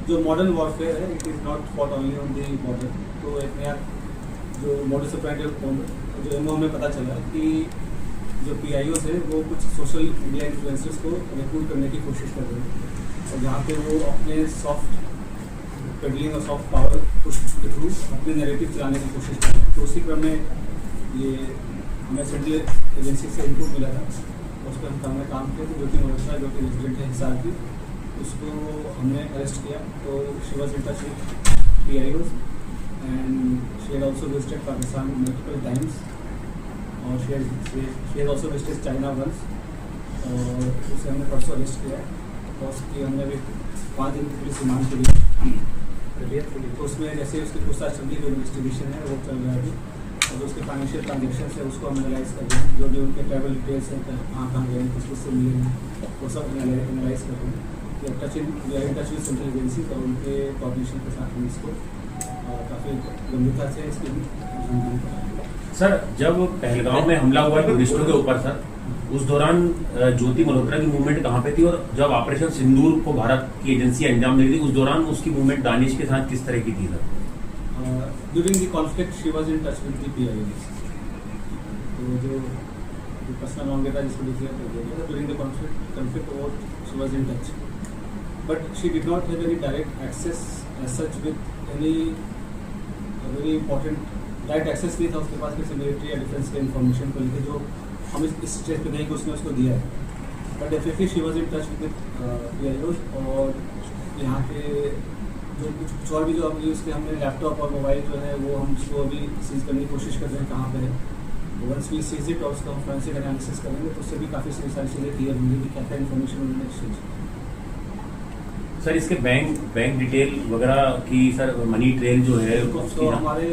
जो modern warfare है it is not fought only on the border. तो एक नया जो मॉडल ऑपरेंडी जो एमओ में पता चला कि जो PIOs है वो कुछ सोशल मीडिया इन्फ्लुएंसर्स को रिक्रूट करने की कोशिश कर रहे हैं और जहाँ पे वो अपने सॉफ्ट पेडलिंग और सॉफ्ट पावर पुश के थ्रू अपने नैरेटिव चलाने की कोशिश कर रहे हैं। तो उसी क्रम में ये हमें सेंट्रल एजेंसी से इनपुट मिला था, उस पर हमने काम किया। तो ज्योति मल्होत्रा जो कि रेजिडेंट है हिसार की, उसको हमने अरेस्ट किया। तो she was in touch with PIOs and she had also visited Pakistan multiple times और she had also visited China once. और उसे हमने परसों अरेस्ट किया और उसकी हमने अभी 5 दिन की पुलिस रिमांड के लिए। तो उसमें जैसे उसकी पूछताछ चल रही है, जो इन्वेस्टिगेशन है वो चल रहा है अभी। और जो उसके फाइनेंशियल ट्रांजेक्शन है उसको हम एनालाइज कर रहे हैं, जो भी उनके ट्रैवल डिटेल्स हैं, कहाँ कहाँ गए, किस किस से मिले हैं, वो सब एनालाइज कर रहे हैं। We are in touch with central agency और उनके कोऑर्डिनेशन के साथ हम इसको काफ़ी गंभीरता से इसकी सर, जब पहलगाम में हमला हुआ टूरिस्टों के ऊपर सर, उस दौरान ज्योति मल्होत्रा की मूवमेंट कहाँ पे थी? और जब ऑपरेशन सिंदूर को भारत की एजेंसी अंजाम दे रही थी उस दौरान उसकी मूवमेंट दानिश के साथ किस तरह की थी sir? During the conflict she was in touch with the PIOs। तो जो पर्सनल लॉन्ग था जिसको डिक्लेयर कर दिया गया, ड्यूरिंग द कॉन्फ्लिक्ट वो she was in touch, but she did not have any direct access as such with any very important direct access नहीं था उसके पास किसी मिलिट्री या डिफेंस के इन्फॉर्मेशन को लेकर जो हम इस स्टेज पे नहीं कि उसने उसको दिया है। But definitely she was in touch with PIOs और यहाँ के जो कुछ और भी जो अभी उसके हमने लैपटॉप और मोबाइल जो है वो हम उसको अभी सीज करने की कोशिश कर रहे हैं कहाँ पे है। वंस वी सीज इट और उसका हम फोरेंसिक एनालिसिस करेंगे तो उससे भी काफ़ी सारी चीज़ें क्लियर होंगी कि क्या क्या इन्फॉर्मेशन उन्होंने एक्सचेंज। सर, इसके बैंक डिटेल वगैरह की सर मनी ट्रेल जो है तो हमारे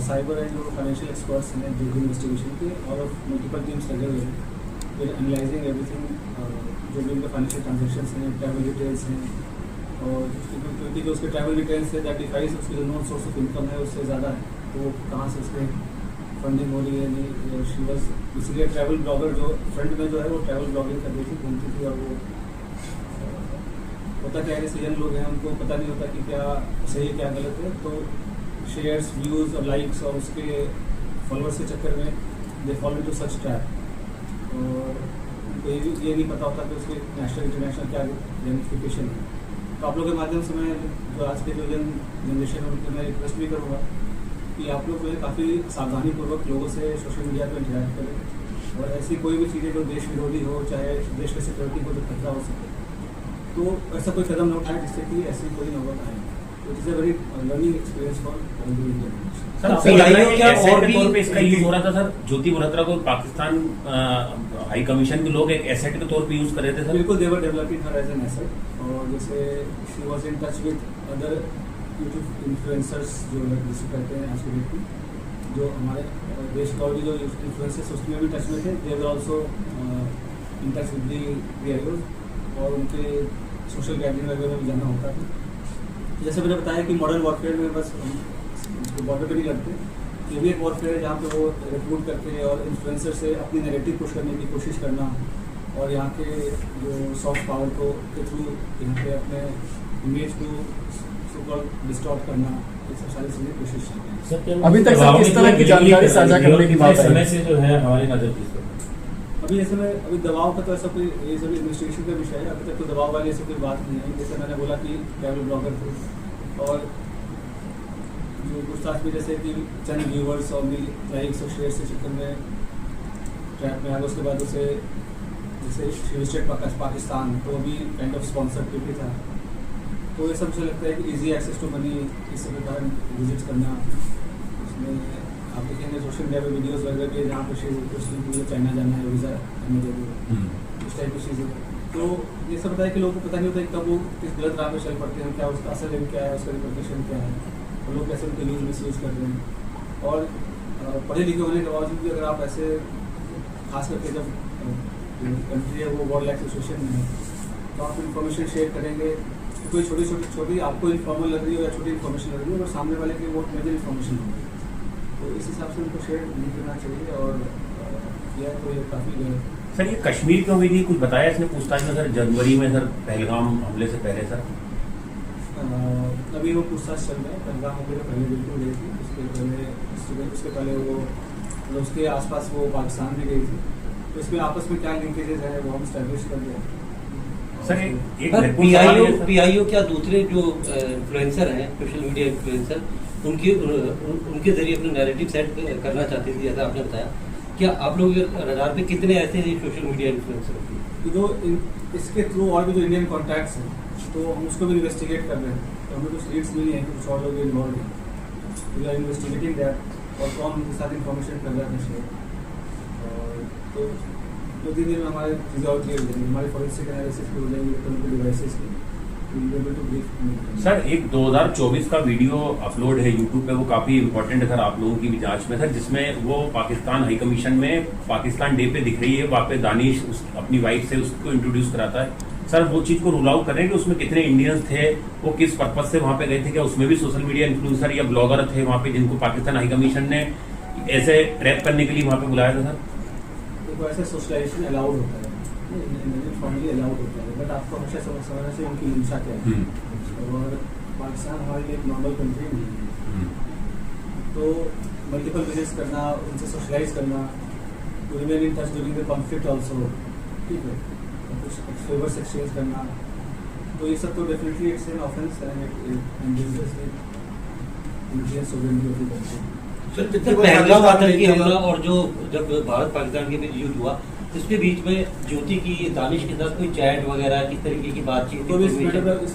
साइबर एंड जो फाइनेंशियल एक्सपर्ट्स हैं जो इन्वेस्टिगेशन के और मल्टीपल टीम्स लगे हुए हैं फिर एनालाइजिंग एवरीथिंग, जो भी उनके फाइनेंशियल ट्रांजेक्शन हैं, ट्रैवल डिटेल्स हैं और क्योंकि जो उसके ट्रैवल डिटेल्स है दैट डिफाइज उसकी जो नॉन सोर्स ऑफ इनकम है उससे ज़्यादा है, तो कहाँ से उसके फंडिंग हो रही है नहीं। शी वाज इसलिए ट्रैवल ब्लॉगर जो फ्रंट में जो है वो ट्रैवल ब्लॉगिंग कर रही थी, घूमती थी और वो होता क्या है सीजन लोग हैं उनको पता नहीं होता कि क्या सही क्या गलत है, तो शेयर्स व्यूज़ और लाइक्स और उसके फॉलोअर्स के चक्कर में they follow to such trap और उनको ये नहीं पता होता कि उसके नेशनल इंटरनेशनल क्या रेमिफिकेशन है। तो आप लोग के माध्यम से मैं जो आज के जो जनरेशन है उनके मैं रिक्वेस्ट भी करूँगा कि आप लोग जो है काफ़ी सावधानीपूर्वक लोगों से सोशल मीडिया पर इंटरेक्ट करें और ऐसी कोई भी चीज़ें जो देश विरोधी हो चाहे देश की सिक्योरिटी को जो खतरा हो सके तो ऐसा कोई कदम न उठाए जिससे कि ऐसी कोई नौबत आए। तो it is a very learning experience for all the Indian. Sir, और भी पे इसका यूज हो रहा था सर, ज्योति मल्होत्रा को पाकिस्तान हाई कमीशन के लोग एक एसेट के तौर पे यूज कर रहे थे सर? बिल्कुल, they were developing her as an asset और जैसे she was in touch with other YouTube influencers जो जिसे कहते हैं आज के डेट में जो हमारे देश का और भी जो इन्फ्लुएंसर्स उसमें भी टच में थे, they were also in touch with the PIOs और उनके सोशल गैदरिंग वगैरह में भी जाना होता है। जैसे मैंने बताया कि मॉडर्न वॉरफेयर में बस बॉर्डर पे नहीं लगते, ये भी एक वॉरफेयर है जहाँ पे वो रिक्रूट करके और इन्फ्लुएंसर से अपनी नैरेटिव पुश करने की कोशिश करना और यहाँ के जो सॉफ्ट पावर को के थ्रू यहाँ पे अपने इमेज को डिस्टॉर्ट करना, ये सब सारी चीज़ें कोशिश करते हैं। अभी तक सर किस तरह की जानकारी साझा करने की बात समय से जो है हमारी नजर थी अभी जैसे मैं अभी दबाव का तो ऐसा कोई ये सभी इन्वेस्टिगेशन का विषय है, अभी तक तो दबाव वाली ऐसी कोई बात नहीं है। जैसे मैंने बोला कि ट्रैवल ब्लॉगर थे और जो पूछताछ में जैसे कि चंद व्यूवर्स और लाइक्स और शेयर से चक्कर में ट्रैप में आ गया, उसके बाद उसे जैसे विजिटेड पाकिस्तान तो भी काइंड ऑफ स्पॉन्सर्ड ट्रिप भी था। तो ये सब मुझे लगता है कि ईजी एक्सेस टू मनी इस प्रकार विजिट करना, उसमें आप देखेंगे सोशल मीडिया पे वीडियोस वगैरह भी जहाँ पे मुझे चाइना जाना है वीज़ा हमें दे दो, इस टाइप की चीज़ें। तो ये सब बताया कि लोगों को पता नहीं होता कि कब वो किस गलत राह में चल पड़ते हैं, क्या उसका असल एम क्या है, उसका रिपोर्टेशन क्या है और लोग कैसे उनके यूज़ मिस कर रहे हैं। और पढ़े लिखे होने के बावजूद भी अगर आप ऐसे खास करके जब कंट्री है वो वॉर लाइक सिचुएशन में है तो आप इन्फॉर्मेशन शेयर करेंगे तो कोई छोटी आपको इन्फॉर्मल लग रही हो या छोटी इन्फॉर्मेशन लग रही हो और सामने वाले की वो मेजर इन्फॉर्मेशन होगी, तो इस हिसाब से उनको शेयर नहीं करना चाहिए। और यह तो ये काफ़ी सर, ये कश्मीर क्यों हुई थी कुछ बताया इसने पूछताछ में सर? जनवरी में सर पहलगाम हमले से पहले सर अभी वो पूछताछ चल रहा है। पहलगाम होकर पहले बिल्कुल गई थी, उसके पहले वो मतलब उसके आसपास वो पाकिस्तान भी गई थी। तो इसमें आपस में क्या लिंकेजेस है वो हम स्टैब्लिश कर रहे हैं। सर एक पर महत्वपूर्ण सवाल ये है, सर। पीआईओ क्या दूसरे जो इन्फ्लुएंसर हैं, सोशल मीडिया इन्फ्लुएंसर, उनके जरिए अपना नैरेटिव सेट करना चाहती थी, जैसा आपने बताया। क्या आप लोग रडार पे कितने ऐसे सोशल मीडिया इन्फ्लुएंसर होते हैं? तो इसके थ्रू और भी जो इंडियन कॉन्टैक्ट्स हैं तो हम उसको भी इन्वेस्टिगेट कर रहे हैं। तो हमें कुछ लीड्स मिली हैं, कुछ और लोग इन्वॉल्व हैं। वी आर इन्वेस्टिगेटिंग दैट और कौन उनके साथ इन्फॉर्मेशन कर रहा है शेयर। और तो 2-3 दिन में हमारे चीज़ें और क्लियर हो जाएंगी, हमारी फॉरेंसिक एनालिसिस भी हो जाएगी इलेक्ट्रॉनिक डिवाइसेस की। सर एक 2024 का वीडियो अपलोड है यूट्यूब पे, वो काफी इंपॉर्टेंट अगर आप लोगों की भी जांच में, सर, जिसमें वो पाकिस्तान हाई कमीशन में पाकिस्तान डे पे दिख रही है, वहाँ पे दानिश अपनी वाइफ से उसको इंट्रोड्यूस कराता है। सर वो चीज को रूल आउट करें कि उसमें कितने इंडियंस थे, वो किस पर्पज से वहाँ पे गए थे, क्या उसमें भी सोशल मीडिया इन्फ्लुएंसर या ब्लॉगर थे वहाँ पे जिनको पाकिस्तान हाई कमीशन ने ऐसे ट्रैप करने के लिए वहाँ पे बुलाया था? सर देखो ऐसे सोशलाइजेशन अलाउड होता है, फॉर्मली अलाउड होता है, बट आपको हमेशा समझना चाहिए उनकी मंशा क्या है। और पाकिस्तान हमारे लिए एक नॉर्मल कंट्री नहीं है, तो मल्टीपल विजिट्स करना, उनसे सोशलाइज करना, to remain in touch during the conflict also, ठीक है, कुछ फेवर्स एक्सचेंज करना, तो ये सब तो definitely it's an offence and it endangers the Indian sovereignty of the country. Sir Pahalgam आतंकी हमला और जो जब भारत पाकिस्तान के बीच युद्ध हुआ, इसके बीच में ज्योति की दानिश के साथ कोई चैट वगैरह किस तरीके की बातचीत तो इस मैटर पर इस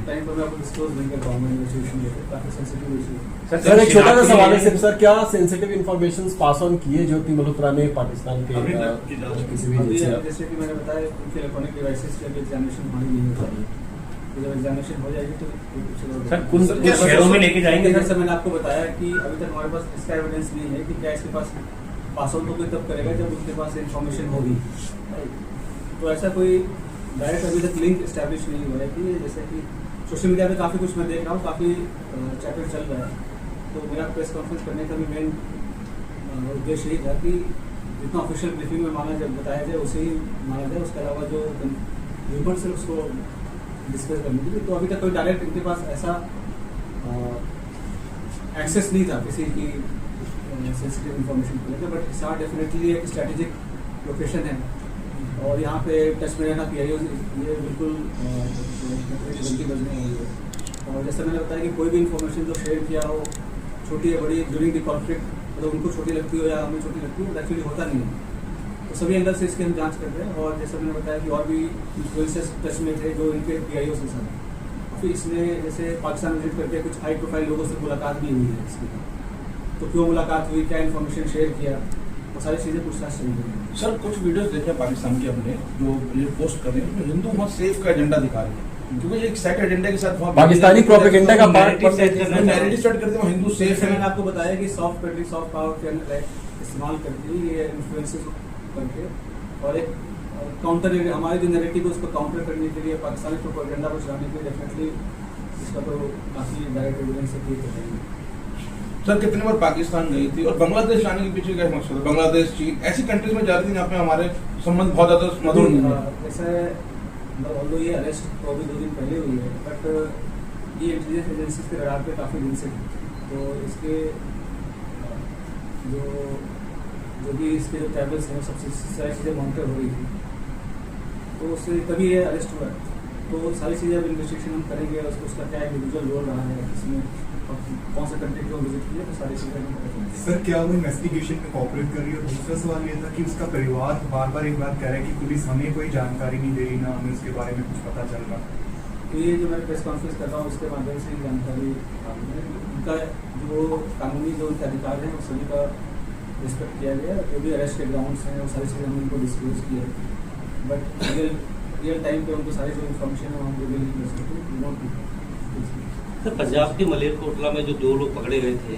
टाइम पर मैं आपको डिस्क्लोज नहीं कर पाऊंगा, इन्वेस्टिगेशन लेकर काफी सेंसिटिव इशू है। सर एक छोटा सा सवाल है सिर्फ, सर क्या सेंसिटिव इन्फॉर्मेशन पास ऑन किए ज्योति मल्होत्रा ने पाकिस्तान के किसी भी अभी एजेंसी से? जैसे कि मैंने बताया, उनके इलेक्ट्रॉनिक डिवाइसेस की एग्जामिनेशन हमारी नहीं हो रही है। जब एग्जामिनेशन हो जाएगी तो सर कुछ शहरों में लेके जाएंगे? सर मैंने आपको बताया कि अभी तक हमारे पास इसका एविडेंस नहीं है कि क्या इसके पास पास आउट तो कोई तब करेगा जब उनके पास इन्फॉर्मेशन होगी। तो ऐसा कोई डायरेक्ट अभी तक लिंक इस्टेब्लिश नहीं हुआ है कि जैसे कि सोशल मीडिया पे काफ़ी कुछ मैं देख रहा हूँ, काफ़ी चैटर चल रहा है। तो मेरा प्रेस कॉन्फ्रेंस करने का भी मेन उद्देश्य यही था कि जितना ऑफिशियल ब्रीफिंग में माना जब बताया जाए उसे ही माना जाए, उसके अलावा जो ह्यूमन से उसको डिस्कस करने के लिए। तो अभी तक कोई डायरेक्ट इनके पास ऐसा एक्सेस नहीं था किसी की सेंसिटिव इन्फॉर्मेशन को लेकर, बट इसका डेफिनेटली एक स्ट्रेटेजिक लोकेशन है और यहाँ पे टच में रहना पीआईओ ये बिल्कुल गलती बजने वाली है। और जैसे मैंने बताया कि कोई भी इन्फॉर्मेशन जो शेयर किया हो, छोटी या बड़ी, ड्यूरिंग द कॉन्फ्लिक्ट, मतलब उनको छोटी लगती हो या हमें छोटी लगती हो, एक्चुअली होता नहीं है। तो सभी एंगल से इसकी हम जांच कर रहे हैं। और जैसे मैंने बताया कि और भी इन्फ्लुएंसर्स टच में थे जो इनके पीआईओ से साथ, फिर इसमें जैसे पाकिस्तान विजिट करके कुछ हाई प्रोफाइल लोगों से मुलाकात भी हुई है इसकी, तो क्यों मुलाकात हुई, क्या इन्फॉर्मेशन शेयर किया, वो सारी चीज़ें पूछताछ चल रही है। सर कुछ वीडियोस देखे पाकिस्तान के अपने जो ये पोस्ट कर रहे हैं, हिंदू मत सेफ का एजेंडा दिखा रहे हैं, क्योंकि ये एक सेट एजेंडा के साथ पाकिस्तानी प्रोपेगेंडा का पार्ट नैरेटिव सेट करते हैं हिंदू सेफ जैसे है। मैंने आपको बताया कि सॉफ्ट कंट्री सॉफ्ट पावर के इस्तेमाल करके ये इन्फ्लुएंसेस करके और एक काउंटर हमारे जो नैरेटिव है उसको काउंटर करने के लिए, पाकिस्तानी प्रोपेगेंडा को चलाने के लिए डेफिनेटली इसका तो काफ़ी डायरेक्ट एविडेंस है कि सर कितनी बार पाकिस्तान गई थी और बांग्लादेश जाने के पीछे क्या मकसद है? बांग्लादेश, चीन, ऐसी कंट्रीज में जा रही थी जहाँ पे हमारे संबंध बहुत ज्यादा मधुर नहीं है। जैसे मतलब ये अरेस्ट तो अभी 2 दिन पहले हुई है, बट ये इंटेलिजेंस एजेंसी के रडार पे काफ़ी दिन से थी। तो इसके जो भी इसके जो टैबलेट्स हैं सबसे सारी चीज़ें मॉनिटर हो रही थी, तो उससे तभी ये अरेस्ट हुआ है। तो सारी चीज़ें अब इन्वेस्टिगेशन हम करेंगे, उसका क्या इंडिविजुअल रोल रहा है, इसमें कौन सा कंट्री को विजिट किया, तो सारी चीज़ें हम करेंगे। सर क्या वो इन्वेस्टिगेशन में कोऑपरेट कर रही है? और दूसरा सवाल ये था कि उसका परिवार बार बार एक बात कह रहा है कि पुलिस हमें कोई जानकारी नहीं दे रही, ना हमें उसके बारे में कुछ पता चल रहा। तो ये जो मैं प्रेस कॉन्फ्रेंस कर रहा हूँ उसके माध्यम से जानकारी उनका जो कानूनी जो उनके अधिकार हैं उस सभी का रिस्पेक्ट किया गया। जो भी अरेस्ट के ग्राउंड्स हैं वो सारी चीज़ें हमने उनको डिस्क्लोज किया है, बट रियल टाइम पे उनको सारी जो इन्फॉर्मेशन है हम रिवील नहीं कर सकते। सर पंजाब के मलेरकोटला में जो 2 लोग पकड़े गए थे,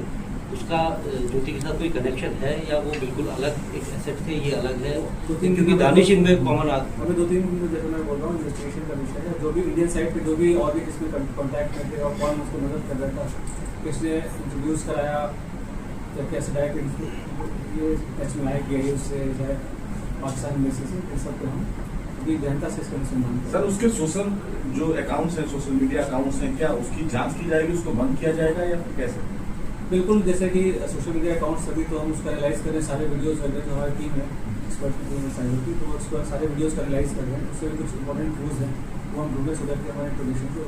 उसका ज्योति के साथ कोई कनेक्शन है या वो बिल्कुल अलग एक एसेट थे, ये अलग है? क्योंकि दानिश इनमें कॉमन हमें 2-3 जैसे मैं बोल रहा हूँ इन्वेस्टिगेशन का विषय है। जो भी इंडियन साइड पे जो भी और भी किसमें कॉन्टैक्ट में थे और कौन उसको मदद कर रहा था, किसने इंट्रोड्यूस कराया, या कैसे डायरेक्ट ये टच में आया कि उससे पाकिस्तान में से इन सब को हम पूरी गहनता से इसका अनुसंधान करें। सर उसके सोशल जो अकाउंट्स हैं, सोशल मीडिया अकाउंट्स हैं, क्या उसकी जांच की जाएगी, उसको बंद किया जाएगा या फिर कैसे? बिल्कुल, जैसे कि सोशल मीडिया अकाउंट्स सभी तो हम उसका एनालाइज करें, सारे वीडियोस वगैरह जो हमारी टीम है एक्सपर्ट साइबर की, तो उसको सारे वीडियोस का एनालाइज कर रहे हैं। उससे कुछ इंपॉर्टेंट क्लूज हैं वो हम ढूंढने सुधर के हमारे इंट्रोडक्शन को।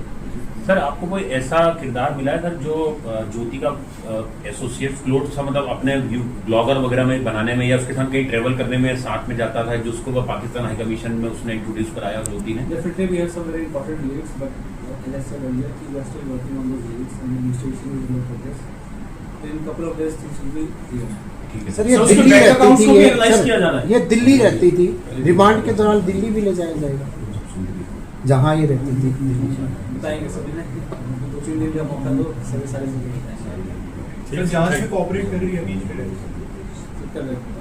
सर आपको कोई ऐसा किरदार मिला है सर जो ज्योति का एसोसिएट फ्लोट था, मतलब अपने ब्लॉगर वगैरह में बनाने में या उसके साथ कहीं ट्रेवल करने में साथ में जाता था, जो उसको पाकिस्तान हाई कमीशन में उसने इंट्रोड्यूस कराया ज्योति ने? Definitely we have some very important lyrics, but as I said earlier, we are still working on those lyrics and the administration is in progress. In couple of days things will be clear. ठीक है sir ये उसके Delhi bank रहती accounts थी, को भी ये analyse किया जा रहा सर, है। ये दिल्ली रहती थी, रिमांड के दौरान दिल्ली भी ले जाया जाएगा जहाँ ये रहती थी। बताएंगे सभी ने, 2-3 दिन का मौका दो, सभी सारी चीजें बताएंगे। जांच में कोऑपरेट कर रही है बीच में कर रहे हैं।